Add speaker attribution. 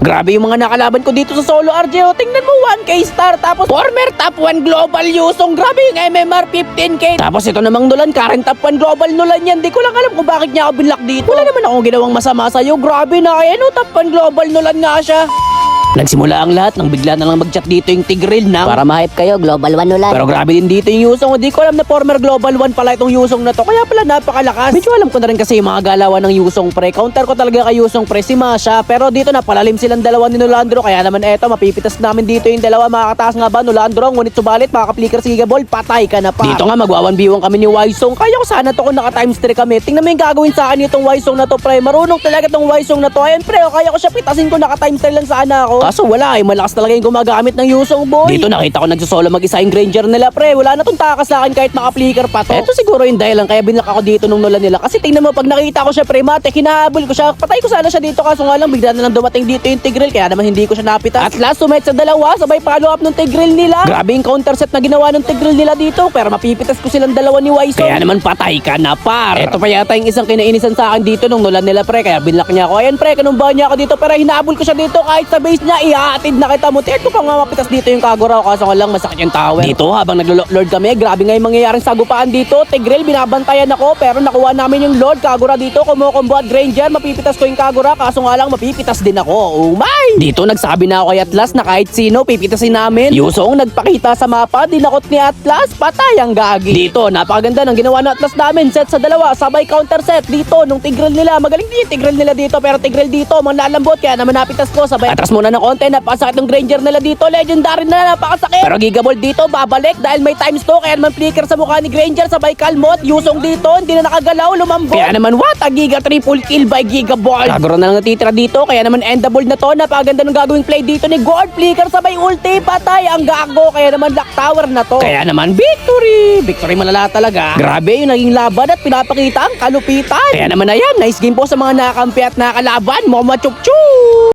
Speaker 1: Grabe yung mga nakalaban ko dito sa solo RJ. O, tingnan mo, 1K star. Tapos former top 1 global Yusong. Grabe yung MMR 15K. Tapos ito namang Nulan, current top 1 global Nulan yan. Di ko lang alam kung bakit niya ako binlock dito. Wala naman akong ginawang masama sa'yo. Grabe na kaya, no? Top 1 global Nulan nga siya. Nagsimula ang lahat nang bigla na lang mag-chat dito yung Tigreal na
Speaker 2: Para ma-hype kayo, Global 1 Nulan.
Speaker 1: pero grabe din dito yung Yusong. Hindi ko alam na former global 1 pala itong Yusong na to. Kaya pala napakalakas. Medyo alam ko na rin kasi yung mga galawan ng Yusong pre. Counter ko talaga kay Yusong pre si Masha. Pero dito napalalim silang dalawa ni Nulandro. Kaya naman eto, mapipitas namin dito yung dalawa. Makakataas nga ba Nulandro? Ngunit subalit makaka-flicker si Gigaball. Patay ka na pa. Dito nga magwawan-biwang kami ni Wisong. Kaya ko sana to kung naka-times 3 kami. Tingnan mo yung gagawin sa akin itong Wisong na to pre. Marunong talaga itong Wisong na to. Ayun pre, kaya ko siya pitasin ko naka-times 3 lang sana ako. Kaso wala malakas talaga yung gumagamit ng Yusong boy. Dito nakita ko nagsosolo mag-isa yung Granger nila pre. Wala na tong takas sa akin kahit maka-flicker pa to. Eto siguro yung dahilan kaya binlock ako dito nung Nulan nila. Kasi tingnan mo pag nakita ko siya pre, mate, hinahabol ko siya. Patay ko sana siya dito kaso nga lang bigla na lang dumating dito yung Tigreal kaya naman hindi ko siya napitas. At last sumet sa dalawa, sabay follow up ng Tigreal nila. Grabe yung counter set na ginawa ng Tigreal nila dito pero mapipitas ko silang dalawa ni Wisong. Kaya naman patay ka na par. Eto pa yata yung isang kinainisan sa akin dito nung Nulan nila pre kaya binlock niya ako. Ayan pre, kanumbahan niya ako dito pero hinahabol ko siya dito kahit sa base niya ihahatid na kita mo. Ito pa nga mapitas dito yung Kagura kaso nga lang masakit yung tower. Dito habang naglo-lord kami, grabe nga yung mangyayaring sagupaan dito. Tigreal binabantayan ako pero nakuha namin yung Lord. Kagura dito kumukombo at Granger. Mapipitas ko yung Kagura kaso nga lang mapipitas din ako. Oh my! Dito nagsabi na ako kay Atlas na kahit sino pipitasin namin. Yusong nagpakita sa mapa, dinakot ni Atlas, patay ang gagi. Dito napakaganda ng ginawa ng Atlas namin. Set sa dalawa, sabay counter set dito nung Tigreal nila. Magaling din yung Tigreal nila dito pero Tigreal dito manlalambot kaya naman napitas ko. Sabay atras muna ng konti, napakasakit ng Granger nila dito. Legendary na napakasakit. Pero Gigaball dito babalik dahil may times 2 kaya naman flicker sa mukha ni Granger sabay kalmot. Yusong dito hindi na nakagalaw, lumambot. Kaya naman what a giga triple kill by Gigaball. Kaguro na lang natitira dito kaya naman endable na to. Napakaganda ng gagawing play dito ni Gord. Flicker sabay ulti, patay ang gago kaya naman lock tower na to. Kaya naman victory. Victory malala talaga. Grabe yung naging laban at pinapakita ang kalupitan. Kaya naman ayan, nice game po sa mga nakakampi at nakalaban. Mama chuk chuk.